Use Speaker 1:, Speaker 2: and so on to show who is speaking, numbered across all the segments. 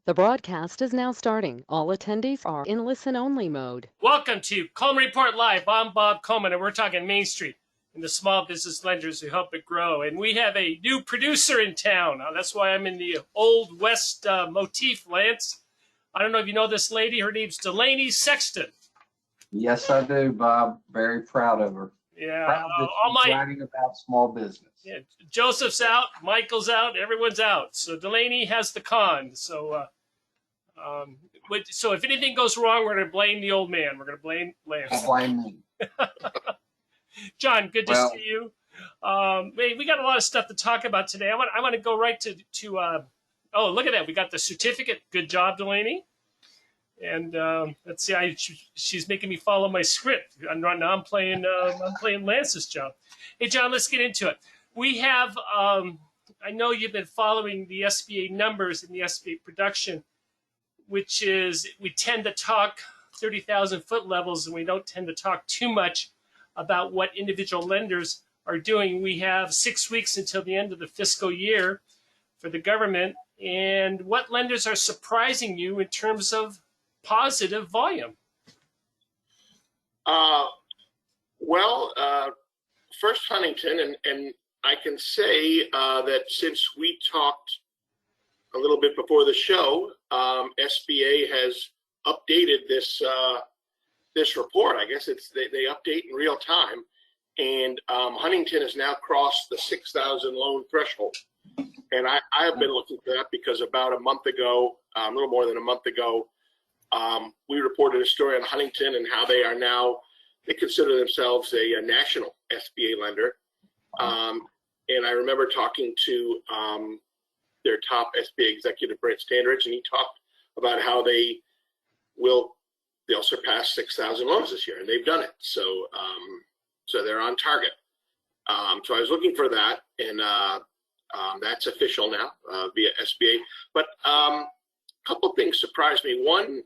Speaker 1: The broadcast is now starting. All attendees are in listen-only mode.
Speaker 2: Welcome to Coleman Report Live. I'm Bob Coleman, and we're talking Main Street and the small business lenders who help it grow. And we have a new producer in town. That's why I'm in the Old West motif, Lance. I don't know if you know this lady. Her name's Delaney Sexton.
Speaker 3: Yes, I do, Bob. Very proud of her.
Speaker 2: Yeah,
Speaker 3: Proud that she's writing about small business.
Speaker 2: Yeah, Joseph's out, Michael's out, everyone's out. So Delaney has the con. So if anything goes wrong, we're going to blame the old man. We're going to blame Lance.
Speaker 3: Blame me.
Speaker 2: John, good to see you. We got a lot of stuff to talk about today. I want to go right to oh, look at that. We got the certificate. Good job, Delaney. And let's see, she's making me follow my script. Now I'm playing Lance's job. Hey, John, let's get into it. We have, I know you've been following the SBA numbers and the SBA production, which is we tend to talk 30,000 foot levels, and we don't tend to talk too much about what individual lenders are doing. We have 6 weeks until the end of the fiscal year for the government. And what lenders are surprising you in terms of positive volume?
Speaker 4: First Huntington, and I can say that since we talked a little bit before the show, SBA has updated this report. I guess they update in real time, and Huntington has now crossed the 6,000 loan threshold. And I have been looking for that because about a month ago, a little more than a month ago, we reported a story on Huntington and how they are now, they consider themselves a national SBA lender. And I remember talking to their top SBA executive, Brent Standridge, and he talked about how they'll surpass 6,000 loans this year, and they've done it. So they're on target. So I was looking for that, and that's official now via SBA. But a couple of things surprised me. One,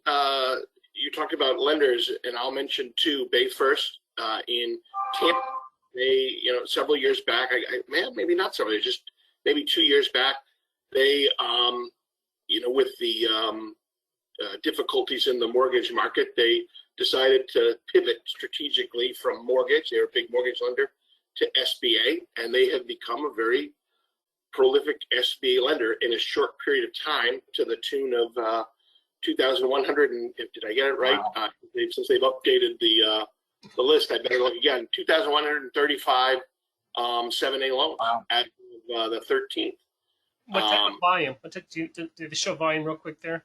Speaker 4: you talked about lenders, and I'll mention two. Bay First in Tampa. They, several years back, maybe not several years, just maybe 2 years back, they, with the difficulties in the mortgage market, they decided to pivot strategically from mortgage. They're a big mortgage lender to SBA, and they have become a very prolific SBA lender in a short period of time to the tune of 2,100, and did I get it right? Wow. Since they've updated the list, I better look again. 2,135 7A loans at the 13th.
Speaker 2: What type of volume? Did they show volume real quick there?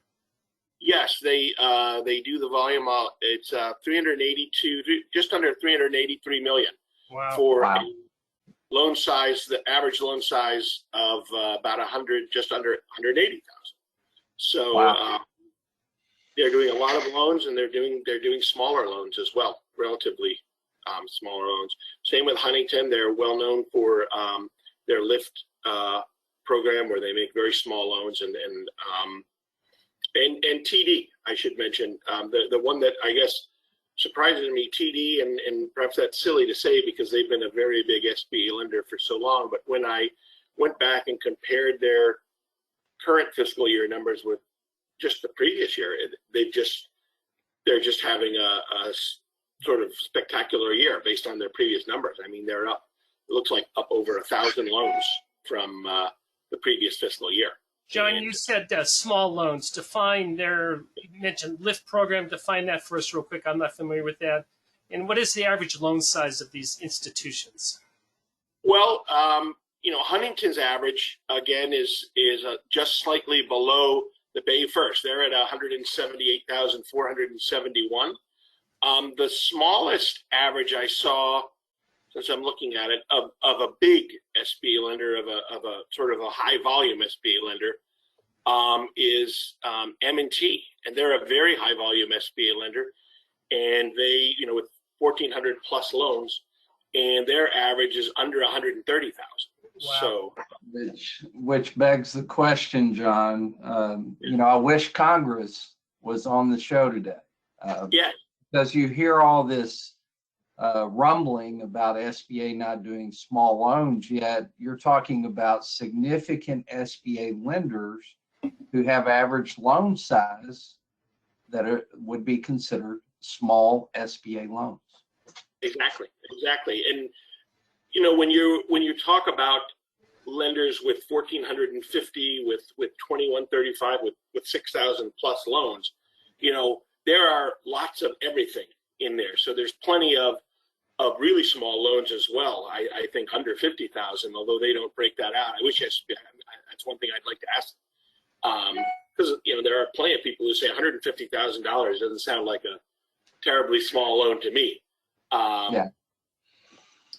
Speaker 4: Yes, they do the volume. It's 382, just under 383 million.
Speaker 2: Wow.
Speaker 4: For a loan size, the average loan size of about 100, just under 180,000. So they're doing a lot of loans, and they're doing smaller loans as well, relatively smaller loans. Same with Huntington. They're well known for their Lift program, where they make very small loans, and TD, I should mention, the one that I guess surprises me, TD, and perhaps that's silly to say because they've been a very big SBA lender for so long, but when I went back and compared their current fiscal year numbers with just the previous year, they're just having a sort of spectacular year based on their previous numbers. I mean, they're up, it looks like up over 1,000 loans from the previous fiscal year.
Speaker 2: John, you said small loans. You mentioned Lift program. Define that for us real quick. I'm not familiar with that. And what is the average loan size of these institutions?
Speaker 4: Well, Huntington's average, again, is just slightly below the Bay First. They're at 178,471. The smallest average I saw, since I'm looking at it, of a big SBA lender, of a sort of a high volume SBA lender, is M&T, and they're a very high volume SBA lender, and they, with 1,400 plus loans, and their average is under 130,000.
Speaker 2: Wow.
Speaker 4: So,
Speaker 3: which begs the question, John. I wish Congress was on the show today. Because you hear all this rumbling about SBA not doing small loans, yet you're talking about significant SBA lenders who have average loan size that would be considered small SBA loans.
Speaker 4: Exactly. And when you talk about lenders with 1,450, with 2,135, with 6,000 plus loans, there are lots of everything in there. So there's plenty of really small loans as well. I think under 50,000, although they don't break that out. I wish that's one thing I'd like to ask, because there are plenty of people who say $150,000 doesn't sound like a terribly small loan to me.
Speaker 3: Yeah.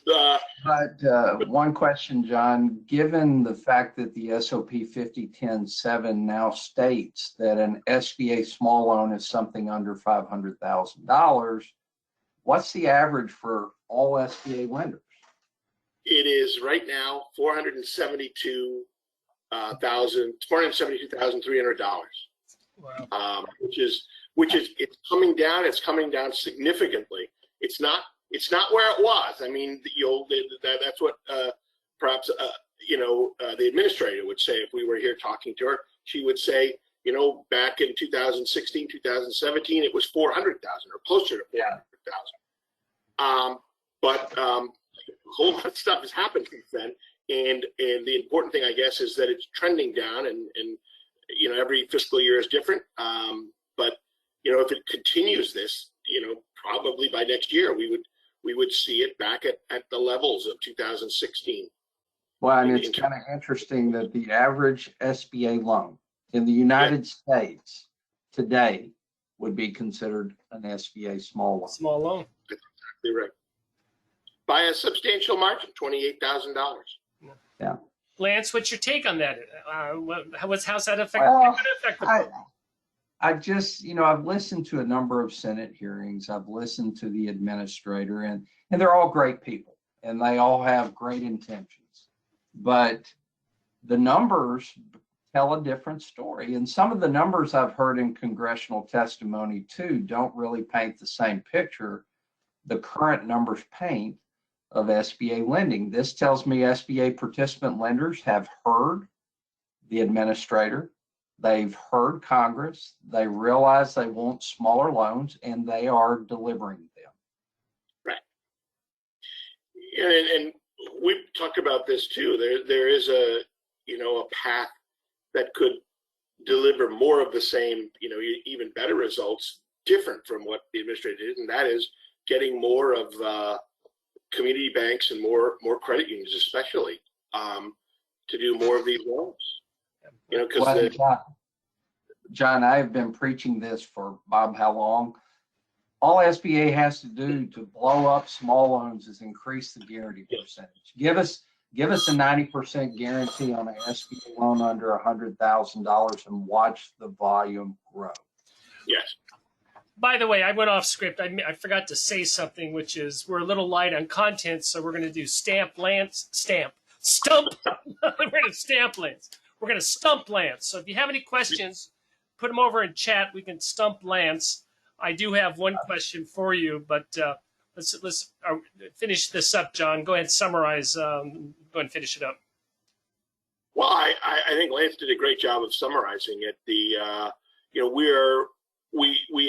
Speaker 3: But one question, John, given the fact that the SOP 5010-7 now states that an SBA small loan is something under $500,000, what's the average for all SBA lenders?
Speaker 4: It is right now $472,300.
Speaker 2: Wow.
Speaker 4: Which is it's coming down. It's coming down significantly. It's not where it was. I mean, that's what perhaps the administrator would say if we were here talking to her. She would say, back in 2016, 2017, it was 400,000 or closer to 400,000. But a whole lot of stuff has happened since then, and the important thing, I guess, is that it's trending down, and every fiscal year is different. But if it continues this, probably by next year we would see it back at the levels of 2016.
Speaker 3: Well, and it's kind of interesting that the average SBA loan in the United States today would be considered an SBA small loan.
Speaker 2: Small loan.
Speaker 4: That's exactly right. By a substantial margin, $28,000.
Speaker 3: Yeah.
Speaker 2: Lance, what's your take on that? How's that affect?
Speaker 3: Well,
Speaker 2: the
Speaker 3: I just, I've listened to a number of Senate hearings. I've listened to the administrator, and they're all great people, and they all have great intentions. But the numbers tell a different story. And some of the numbers I've heard in congressional testimony, too, don't really paint the same picture the current numbers paint of SBA lending. This tells me SBA participant lenders have heard the administrator. They've heard Congress. They realize they want smaller loans, and they are delivering them.
Speaker 4: Right. And we've talked about this too. There is a path that could deliver more of the same, even better results, different from what the administrator did, and that is getting more of community banks and more credit unions, especially, to do more of these loans. Because
Speaker 3: John, I've been preaching this for Bob how long? All SBA has to do to blow up small loans is increase the guarantee percentage. Give us a 90% guarantee on an SBA loan under $100,000 and watch the volume grow.
Speaker 4: Yes.
Speaker 2: By the way, I went off script. I forgot to say something, which is we're a little light on content, so we're going to do stump. We're going to stamp Lance. We're going to stump Lance. So if you have any questions, put them over in chat. We can stump Lance. I do have one question for you, but let's finish this up, John. Go ahead, summarize. Go ahead and finish it up.
Speaker 4: Well, I think Lance did a great job of summarizing it. We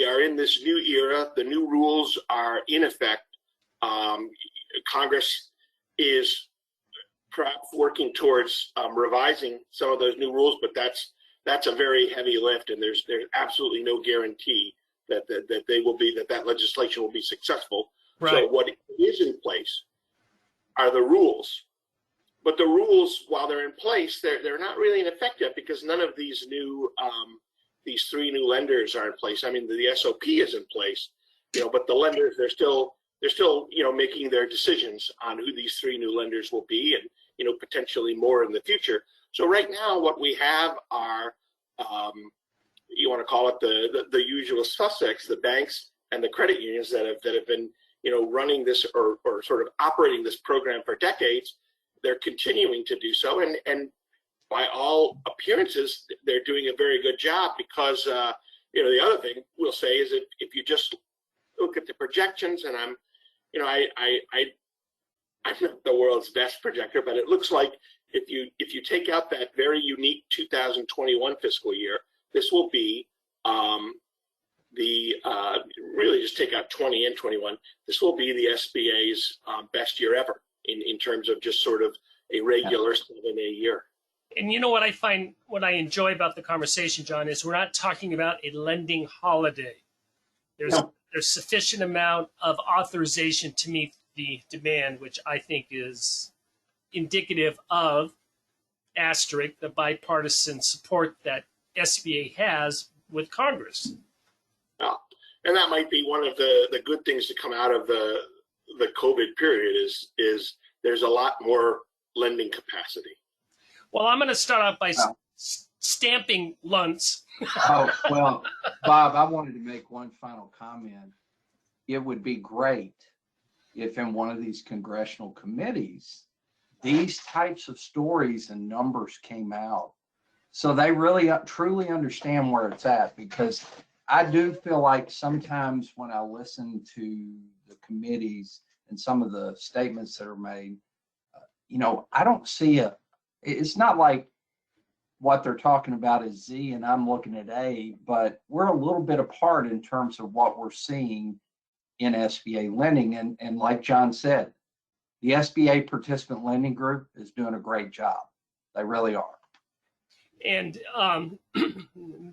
Speaker 4: are in this new era. The new rules are in effect. Congress is perhaps working towards revising some of those new rules, but that's a very heavy lift, and there's absolutely no guarantee that that legislation will be successful.
Speaker 2: Right.
Speaker 4: So what is in place are the rules, but the rules, while they're in place, they're not really in effect yet because none of these new these three new lenders are in place. I mean, the SOP is in place, but the lenders, they're still making their decisions on who these three new lenders will be, and potentially more in the future. So right now, what we have are, you want to call it the usual suspects, the banks and the credit unions that have been running this or sort of operating this program for decades. They're continuing to do so, and by all appearances, they're doing a very good job because, the other thing we'll say is if you just look at the projections, and I'm not the world's best projector, but it looks like if you take out that very unique 2021 fiscal year, this will be really just take out 20 and 21. This will be the SBA's best year ever in terms of just sort of a regular 7A year.
Speaker 2: And you know what I find, what I enjoy about the conversation, John, is we're not talking about a lending holiday. There's sufficient amount of authorization to meet the demand, which I think is indicative of the bipartisan support that SBA has with Congress.
Speaker 4: And that might be one of the good things to come out of the COVID period is there's a lot more lending capacity.
Speaker 2: Well, I'm going to start off by stamping Luntz.
Speaker 3: Oh, well, Bob, I wanted to make one final comment. It would be great if in one of these congressional committees, these types of stories and numbers came out, so they really truly understand where it's at. Because I do feel like sometimes when I listen to the committees and some of the statements that are made, I don't see it's not like what they're talking about is Z and I'm looking at A, but we're a little bit apart in terms of what we're seeing in SBA lending. And like John said, the SBA Participant Lending Group is doing a great job. They really are.
Speaker 2: And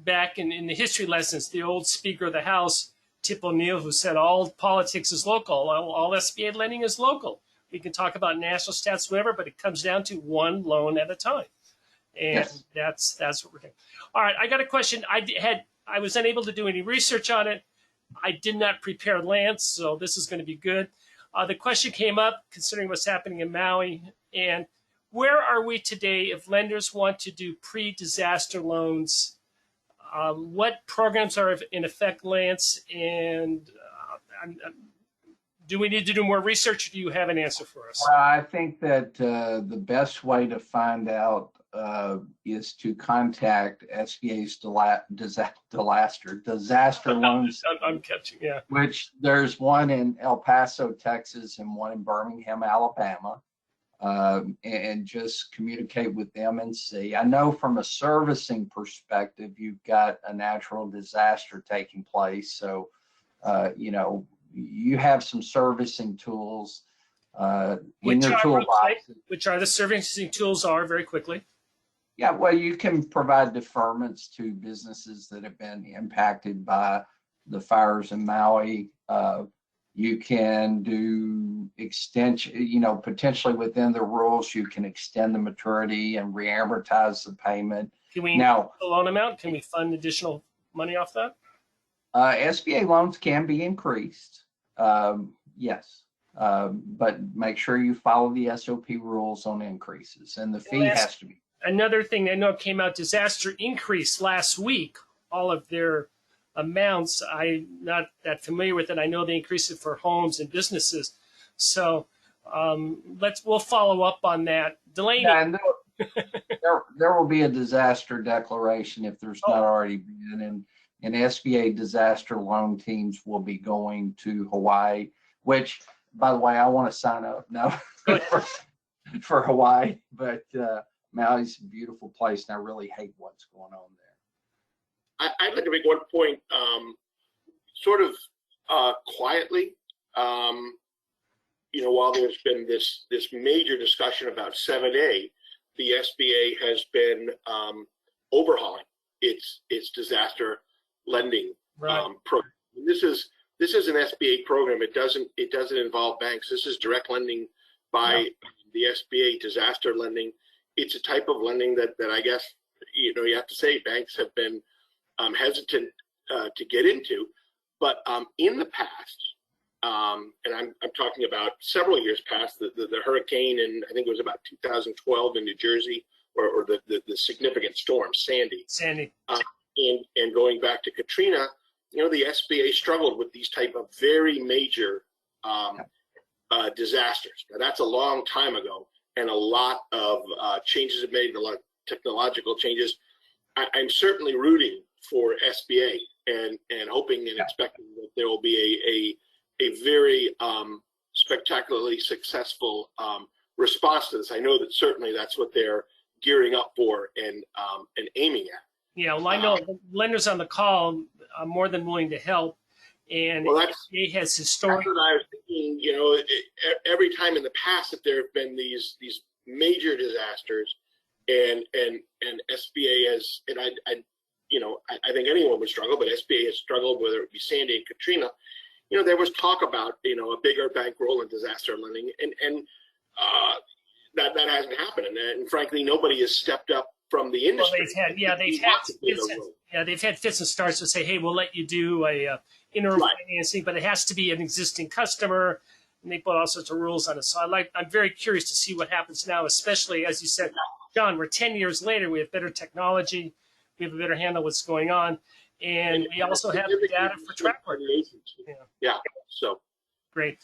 Speaker 2: back in the history lessons, the old Speaker of the House, Tip O'Neill, who said all politics is local, all SBA lending is local. We can talk about national stats, whatever, but it comes down to one loan at a time. And that's what we're doing. All right, I got a question. I was unable to do any research on it. I did not prepare Lance, so this is going to be good. The question came up considering what's happening in Maui, and where are we today if lenders want to do pre-disaster loans? What programs are in effect, Lance? And do we need to do more research, or do you have an answer for us?
Speaker 3: Well, I think that the best way to find out is to contact SBA's disaster loans.
Speaker 2: I'm catching, yeah.
Speaker 3: Which there's one in El Paso, Texas, and one in Birmingham, Alabama. And just communicate with them and see. I know from a servicing perspective, you've got a natural disaster taking place. So, you have some servicing tools in your toolbox.
Speaker 2: Which are the servicing tools are, very quickly?
Speaker 3: Yeah, well, you can provide deferments to businesses that have been impacted by the fires in Maui. You can do extension, potentially within the rules, you can extend the maturity and re-amortize the payment.
Speaker 2: Can we now the loan amount? Can we fund additional money off that?
Speaker 3: SBA loans can be increased, yes, but make sure you follow the SOP rules on increases, and the fee has to be.
Speaker 2: Another thing I know came out, disaster increased last week, all of their amounts. I'm not that familiar with it. I know they increased it for homes and businesses. So we'll follow up on that. Delaney.
Speaker 3: Yeah, and there will be a disaster declaration if there's not already been, and SBA disaster loan teams will be going to Hawaii, which, by the way, I want to sign up now for Hawaii, but Maui's a beautiful place, and I really hate what's going on there.
Speaker 4: I'd like to make one point, sort of quietly. While there's been this major discussion about 7A, the SBA has been overhauling its disaster lending program. This is an SBA program. It doesn't involve banks. This is direct lending by the SBA, disaster lending. It's a type of lending that I guess you have to say banks have been hesitant to get into, but in the past, and I'm talking about several years past, the hurricane in, I think it was about 2012 in New Jersey, or the significant storm Sandy, and going back to Katrina, the SBA struggled with these type of very major disasters. Now that's a long time ago, and a lot of changes have made, a lot of technological changes. I'm certainly rooting for SBA and hoping and expecting that there will be a very spectacularly successful response to this. I know that certainly that's what they're gearing up for and aiming at.
Speaker 2: Yeah, well, I know lenders on the call are more than willing to help, and
Speaker 4: well,
Speaker 2: it has historic.
Speaker 4: That's what I was thinking. You know, every time in the past that there have been these major disasters, and SBA has, and I think anyone would struggle, but SBA has struggled, whether it be Sandy and Katrina. You know, there was talk about, you know, a bigger bankroll in disaster lending, and that hasn't happened, and frankly, nobody has stepped up from the industry.
Speaker 2: Well, they've had fits and starts to say, hey, we'll let you do a interim financing, but it has to be an existing customer, and they put all sorts of rules on it. So I'm very curious to see what happens now, especially as you said, John, we're 10 years later, we have better technology, we have a better handle what's going on, and we also have the data for track record.
Speaker 4: Yeah, so
Speaker 2: great.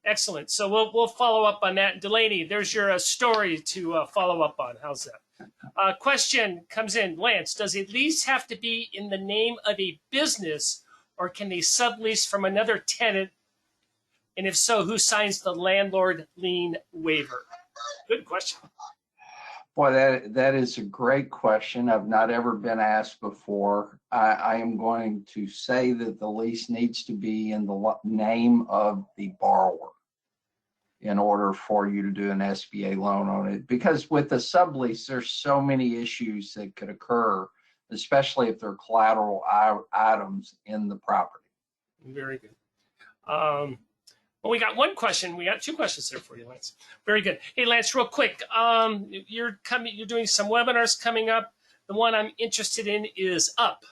Speaker 2: Excellent. So we'll follow up on that. Delaney, there's your story to follow up on. How's that? Question comes in. Lance, does a lease have to be in the name of a business, or can they sublease from another tenant? And if so, who signs the landlord lien waiver? Good question.
Speaker 3: Boy, that is a great question. I've not ever been asked before. I am going to say that the lease needs to be in the name of the borrower in order for you to do an SBA loan on it. Because with the sublease, there's so many issues that could occur, especially if they're collateral items in the property.
Speaker 2: Very good. Well, we got one question. We got two questions there for you, Lance. Very good. Hey, Lance, real quick. You're doing some webinars coming up. The one I'm interested in is UP,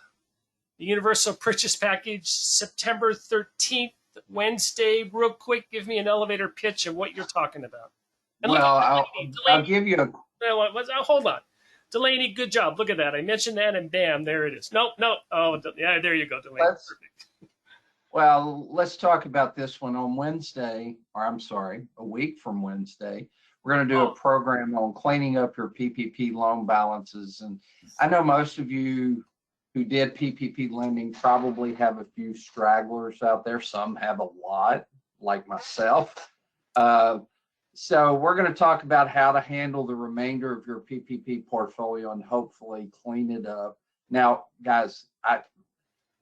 Speaker 2: the Universal Purchase Package, September 13th, Wednesday. Real quick, give me an elevator pitch of what you're talking about. And
Speaker 3: well, I'll give you a...
Speaker 2: Hold on. Delaney, good job. Look at that. I mentioned that, and bam, there it is. Nope. Oh, yeah, there you go, Delaney.
Speaker 3: Well, let's talk about this one on Wednesday, or I'm sorry, a week from Wednesday. We're going to do a program on cleaning up your PPP loan balances. And I know most of you who did PPP lending probably have a few stragglers out there. Some have a lot, like myself. So we're going to talk about how to handle the remainder of your PPP portfolio and hopefully clean it up. Now, guys,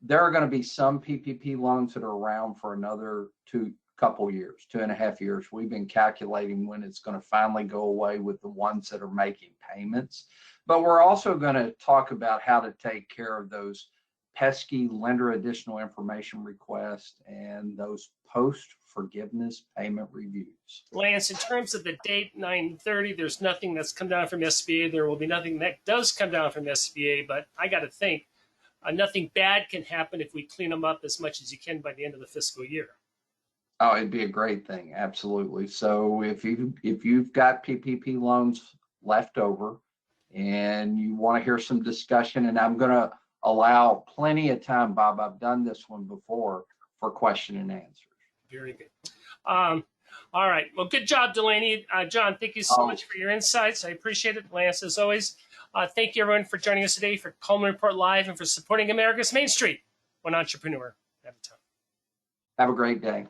Speaker 3: there are going to be some PPP loans that are around for another couple years, 2.5 years. We've been calculating when it's going to finally go away with the ones that are making payments. But we're also going to talk about how to take care of those pesky lender additional information requests and those post-forgiveness payment reviews.
Speaker 2: Lance, in terms of the date 9/30, there's nothing that's come down from SBA. There will be nothing that does come down from SBA, but I got to think nothing bad can happen if we clean them up as much as you can by the end of the fiscal year.
Speaker 3: Oh, it'd be a great thing. Absolutely. So if you've got PPP loans left over and you want to hear some discussion, and I'm going to allow plenty of time, Bob, I've done this one before, for question and answers.
Speaker 2: Very good. All right. Well, good job, Delaney. John, thank you so much for your insights. I appreciate it. Lance, as always. Thank you, everyone, for joining us today for Coleman Report Live and for supporting America's Main Street, one entrepreneur at a time.
Speaker 3: Have a great day.